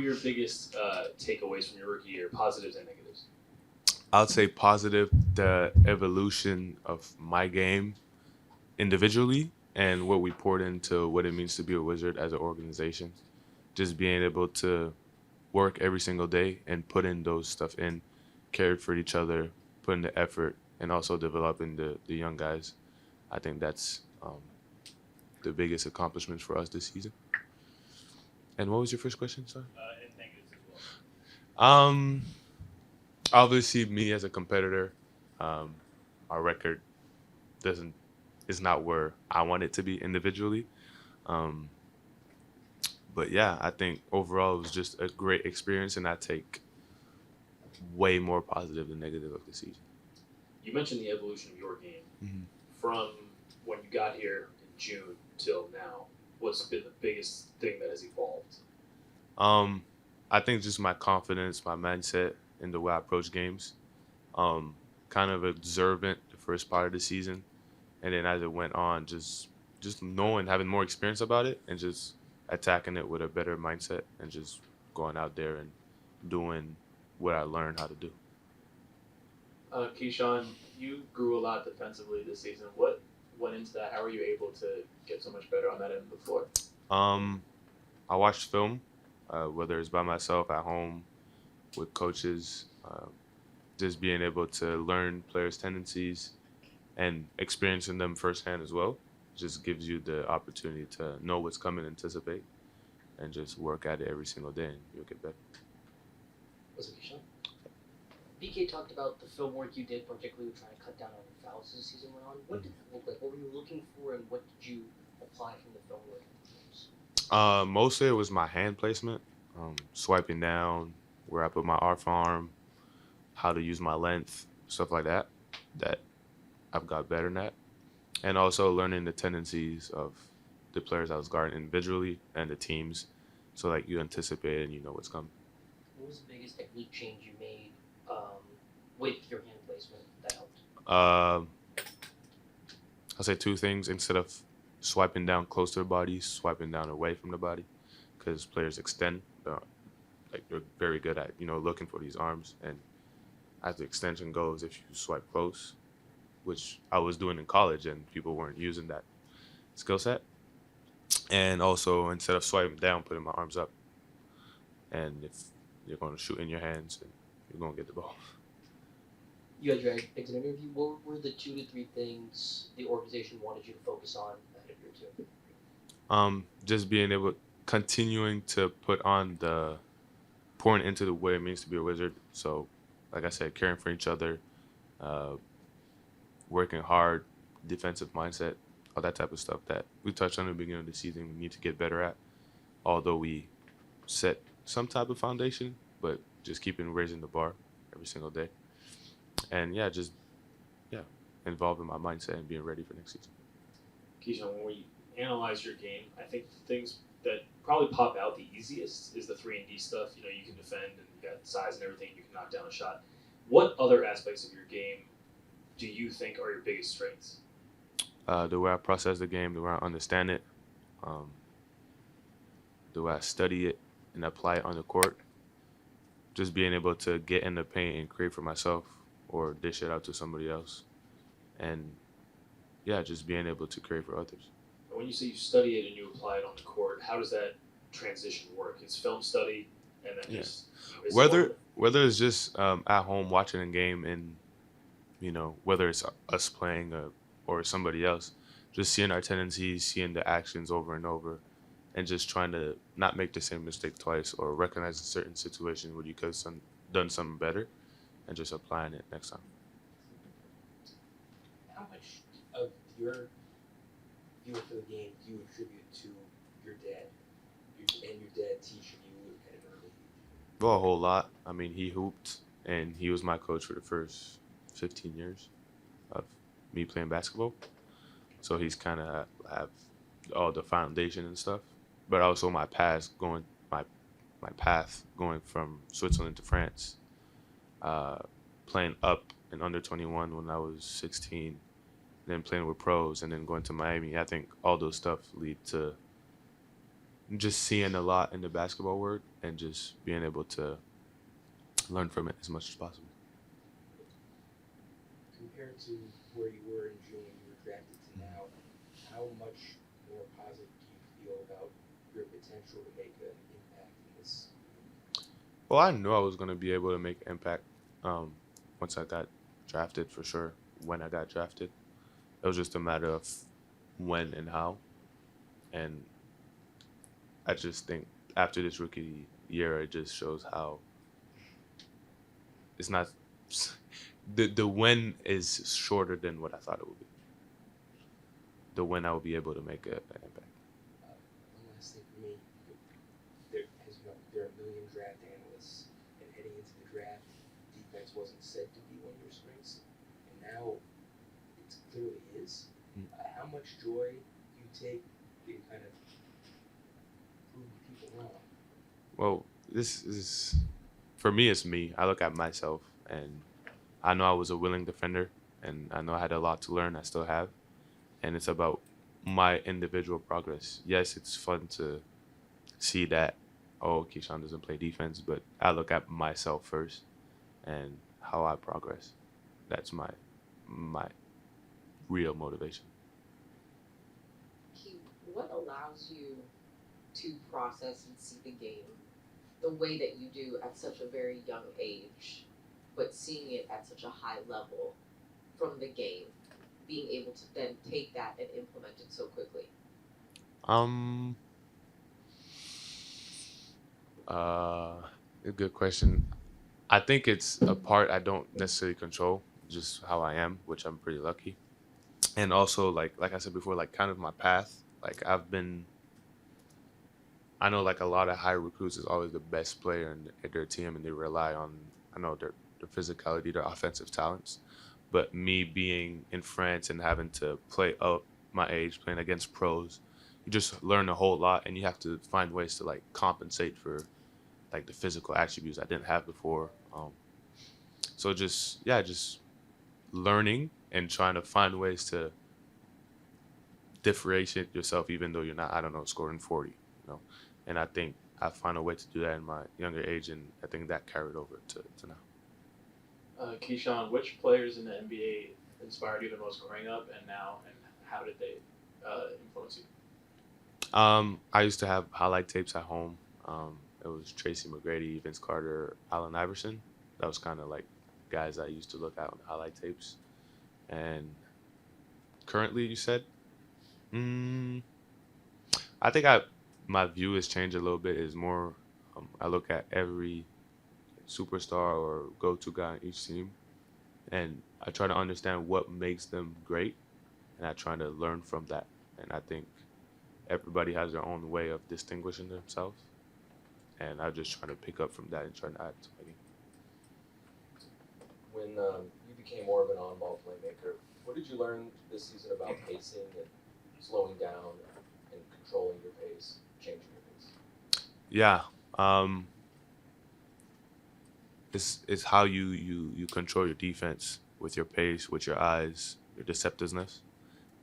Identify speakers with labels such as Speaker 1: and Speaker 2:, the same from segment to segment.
Speaker 1: your biggest takeaways from your rookie year, positives and negatives?
Speaker 2: I would say positive, the evolution of my game individually and what we poured into what it means to be a Wizard as an organization. Just being able to work every single day and put in those stuff in, cared for each other, put in the effort, and also developing the young guys. I think that's the biggest accomplishment for us this season. And what was your first question, sorry?
Speaker 1: And negatives as well.
Speaker 2: Obviously, me as a competitor, our record doesn't is not where I want it to be individually. Um, but yeah, I think overall it was just a great experience, and I take way more positive than negative of the season.
Speaker 1: You mentioned the evolution of your game
Speaker 2: Mm-hmm.
Speaker 1: from when you got here in June till now. What's been the biggest thing that has evolved?
Speaker 2: I think just my confidence, my mindset, and the way I approach games. Kind of observant the first part of the season, and then as it went on, just knowing, having more experience about it, and just attacking it with a better mindset, and just going out there and doing what I learned how to do.
Speaker 1: Keyshawn, you grew a lot defensively this season. What went into that? How were you able to get so much better on that end of the floor?
Speaker 2: Um, I watched film, whether it's by myself at home with coaches, just being able to learn players' tendencies and experiencing them firsthand as well. Just gives you the opportunity to know what's coming, anticipate, and just work at it every single day, and you'll get better.
Speaker 3: Was it Kyshawn? BK talked about the film work you did, particularly trying to cut down on fouls as the season went on. What did that look like? What were you looking for, and what did you apply from the film work?
Speaker 2: Mostly it was my hand placement, swiping down, where I put my off arm, how to use my length, stuff like that. That I've got better at, and also learning the tendencies of the players I was guarding individually and the teams, so like you anticipate and you know what's coming.
Speaker 3: What was the biggest technique change you made with your hand placement that helped?
Speaker 2: I'll say two things. Instead of swiping down close to the body, swiping down away from the body, because players extend. Like they're very good at looking for these arms, and as the extension goes, if you swipe close, which I was doing in college, and people weren't using that skill set. And also, instead of swiping down, putting my arms up. And if you're going to shoot in your hands, and you're going to get the ball.
Speaker 3: You had your exit interview. What were the 2 to 3 things the organization wanted you to focus on ahead of your two?
Speaker 2: Just being able, continuing to put on pouring into the way it means to be a Wizard. So, like I said, caring for each other, working hard, defensive mindset, all that type of stuff that we touched on at the beginning of the season we need to get better at. Although we set some type of foundation, but just keeping raising the bar every single day. And just involving my mindset and being ready for next season.
Speaker 1: Keyshawn, when we analyze your game, I think the things that probably pop out the easiest is the 3-and-D stuff. You can defend and you got size and everything. You can knock down a shot. What other aspects of your game do you think are your biggest strengths?
Speaker 2: The way I process the game, the way I understand it, the way I study it and apply it on the court. Just being able to get in the paint and create for myself or dish it out to somebody else. And just being able to create for others.
Speaker 1: When you say you study it and you apply it on the court, how does that transition work? It's film study and then just
Speaker 2: whether it's just at home watching a game and whether it's us playing or somebody else, just seeing our tendencies, seeing the actions over and over, and just trying to not make the same mistake twice or recognize a certain situation where you could have done something better and just applying it next time.
Speaker 4: How much of your view for the game do you attribute to your dad and your dad teaching you kind of early?
Speaker 2: Well, a whole lot. I mean, he hooped, and he was my coach for the first 15 years of me playing basketball. So he's kind of have all the foundation and stuff. But also my path going from Switzerland to France, playing up in under 21 when I was 16, then playing with pros, and then going to Miami. I think all those stuff lead to just seeing a lot in the basketball world and just being able to learn from it as much as possible.
Speaker 4: Compared to where you were in June when you were drafted to now, how much more positive do you feel about your potential to make an impact in this?
Speaker 2: Well, I knew I was going to be able to make an impact once I got drafted, for sure. When I got drafted, it was just a matter of when and how. And I just think after this rookie year, it just shows how it's not the when is shorter than what I thought it would be. The when I will be able to make an impact.
Speaker 4: One last thing for me. There, as you know, there are a million draft analysts, and heading into the draft, defense wasn't said to be one of your strengths, and now it clearly is. How much joy do you take in kind of proving people wrong?
Speaker 2: Well, this is, for me, it's me. I look at myself, and I know I was a willing defender, and I know I had a lot to learn. I still have. And it's about my individual progress. Yes, it's fun to see that, oh, Kyshawn doesn't play defense, but I look at myself first and how I progress. That's my real motivation.
Speaker 5: What allows you to process and see the game the way that you do at such a very young age, but seeing it at such a high level from the game, being able to then take that and implement it so quickly?
Speaker 2: A good question. I think it's a part I don't necessarily control, just how I am, which I'm pretty lucky. And also, like I said before, like kind of my path. Like I know like a lot of high recruits is always the best player in their team, and they rely on, I know, their physicality, their offensive talents. But me being in France and having to play up my age, playing against pros, you just learn a whole lot, and you have to find ways to like compensate for like the physical attributes I didn't have before. So just learning and trying to find ways to differentiate yourself, even though you're not, I don't know, scoring 40, And I think I found a way to do that in my younger age, and I think that carried over to now.
Speaker 1: Kyshawn, which players in the NBA inspired you the most growing up and now, and how did they influence you?
Speaker 2: I used to have highlight tapes at home. It was Tracy McGrady, Vince Carter, Allen Iverson. That was kind of like guys I used to look at on the highlight tapes. And currently, you said? I think my view has changed a little bit. Is more, I look at every superstar or go-to guy on each team, and I try to understand what makes them great, and I try to learn from that. And I think everybody has their own way of distinguishing themselves, and I just try to pick up from that and try to add to my game.
Speaker 6: When you became more of an on-ball playmaker, what did you learn this season about pacing and slowing down and controlling your pace, changing your pace?
Speaker 2: Yeah, it's how you control your defense with your pace, with your eyes, your deceptiveness,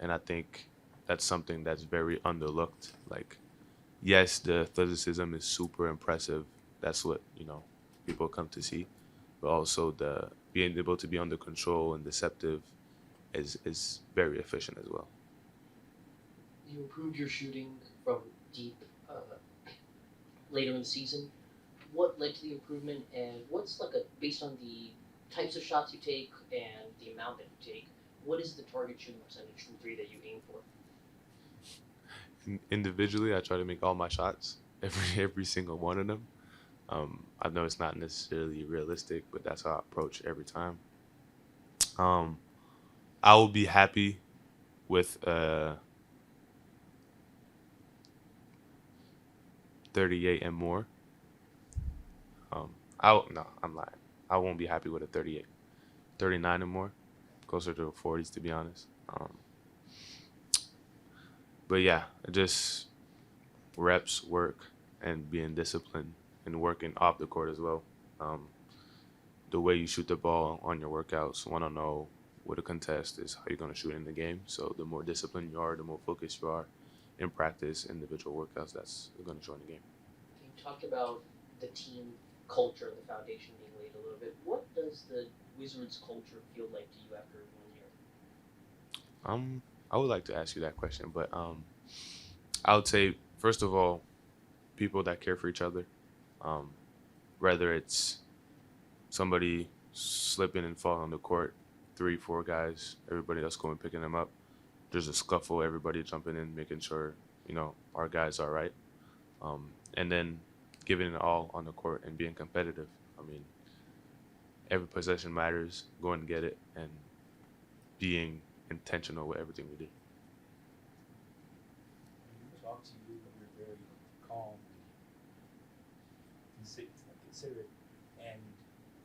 Speaker 2: and I think that's something that's very underlooked. Like, yes, the athleticism is super impressive. That's what people come to see, but also the being able to be under control and deceptive is very efficient as well.
Speaker 3: You improved your shooting from deep later in the season. What led to the improvement, and what's based on the types of shots you take and the amount that you take, what is the target shooting percentage from three that you aim for?
Speaker 2: Individually, I try to make all my shots, every single one of them. I know it's not necessarily realistic, but that's how I approach every time. I will be happy with 38 and more. No, I'm lying. I won't be happy with a 38. 39 and more, closer to the 40s, to be honest. But yeah, just reps, work, and being disciplined and working off the court as well. The way you shoot the ball on your workouts, want to know what a contest is, how you're going to shoot in the game. So the more disciplined you are, the more focused you are, in practice, individual workouts, that's going to join the game.
Speaker 3: You talked about the team culture and the foundation being laid a little bit. What does the Wizards culture feel like to you after 1 year?
Speaker 2: I would like to ask you that question, but I would say, first of all, people that care for each other, whether it's somebody slipping and falling on the court, 3-4 guys, everybody else going picking them up. There's a scuffle, everybody jumping in, making sure, our guys are right. And then giving it all on the court and being competitive. I mean, every possession matters, going to get it, and being intentional with everything we do.
Speaker 4: When you talk to you, you're very calm, considerate, and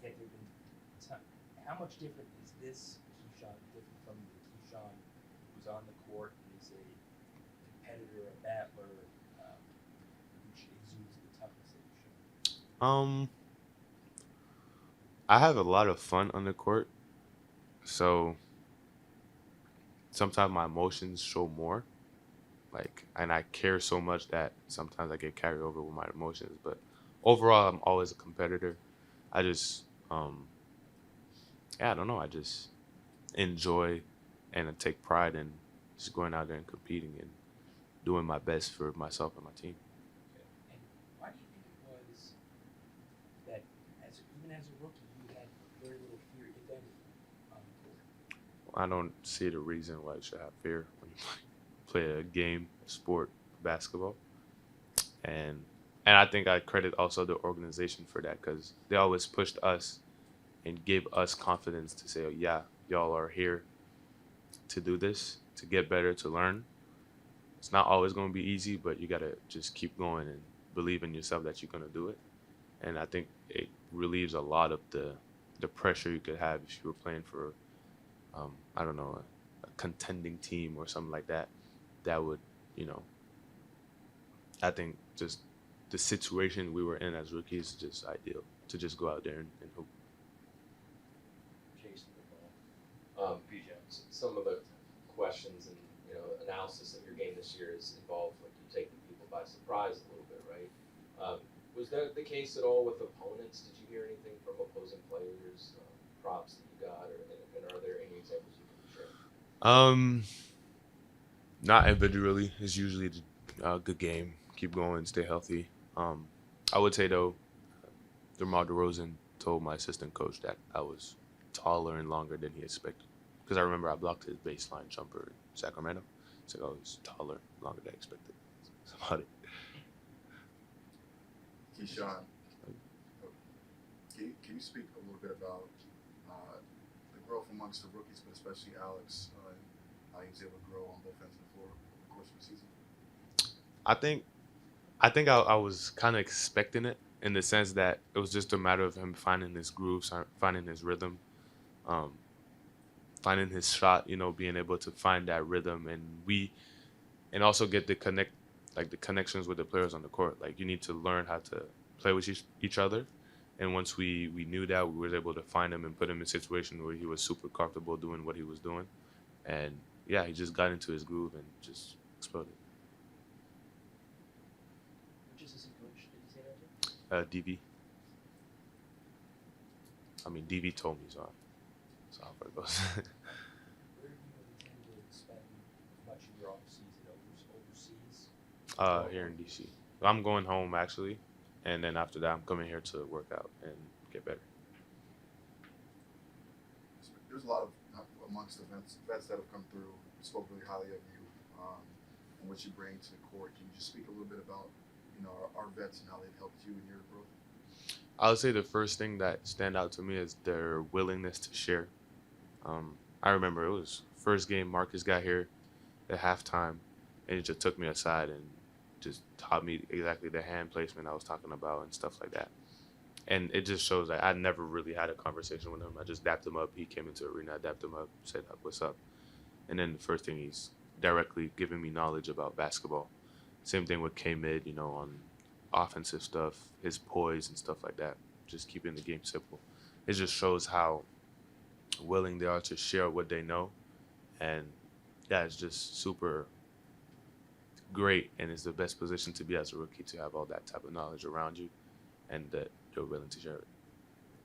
Speaker 4: yet there have been how much different is this Kyshawn different from the Kyshawn who's on the court and is a competitor, a battler, which exudes the toughness that you show?
Speaker 2: I have a lot of fun on the court, so sometimes my emotions show more, and I care so much that sometimes I get carried over with my emotions. But overall, I'm always a competitor. I just, I don't know. I just enjoy and I take pride in just going out there and competing and doing my best for myself and my team.
Speaker 4: And why do you think it was that, even as a rookie, you had very little fear, if any, on the court?
Speaker 2: I don't see the reason why you should have fear when you play a game, a sport, basketball. And I think I credit also the organization for that, because they always pushed us and gave us confidence to say, oh, yeah, y'all are here to do this, to get better, to learn. It's not always going to be easy, but you got to just keep going and believe in yourself that you're going to do it. And I think it relieves a lot of the pressure you could have if you were playing for, I don't know, a contending team or something like that. That would, I think just the situation we were in as rookies is just ideal to just go out there and hoop.
Speaker 6: Jason, some of the questions and analysis of your game this year is involved you taking people by surprise a little bit, right? Was that the case at all with opponents? Did you hear anything from opposing players, props that you got, and are there any examples you can share?
Speaker 2: Not individually. It's usually a good game. Keep going, stay healthy. I would say though, 𝗙𝗢𝗪 told my assistant coach that I was taller and longer than he expected. Because I remember I blocked his baseline jumper in Sacramento. So I was taller, longer than expected. That's about it.
Speaker 7: Kyshawn, can you speak a little bit about the growth amongst the rookies, but especially Alex, how he was able to grow on both ends of the floor over the course of the season?
Speaker 2: I think I was kind of expecting it, in the sense that it was just a matter of him finding his groove, finding his rhythm, finding his shot, being able to find that rhythm, and also get the connections with the players on the court. You need to learn how to play with each other. And once we knew that, we were able to find him and put him in a situation where he was super comfortable doing what he was doing. And yeah, he just got into his groove and just exploded.
Speaker 3: Which assistant coach did you say that to?
Speaker 2: DV. I mean, DV told me, so how far it goes.
Speaker 4: Where do you intend to spend much of your off season? Overseas?
Speaker 2: Here in DC. I'm going home actually, and then after that, I'm coming here to work out and get better.
Speaker 7: There's a lot of amongst the vets that have come through, spoke really highly of you and what you bring to the court. Can you just speak a little bit about our vets and how they've helped you in your growth?
Speaker 2: I would say the first thing that stand out to me is their willingness to share. I remember it was first game Marcus got here at halftime, and he just took me aside and just taught me exactly the hand placement I was talking about and stuff like that. And it just shows that I never really had a conversation with him. I just dapped him up. He came into the arena, I dapped him up, said, what's up? And then the first thing, he's directly giving me knowledge about basketball. Same thing with 𝗙𝗢𝗟𝗪, on offensive stuff, his poise and stuff like that, just keeping the game simple. It just shows how willing they are to share what they know. And yeah, it's just super great, and it's the best position to be as a rookie to have all that type of knowledge around you, and that you're willing to share it.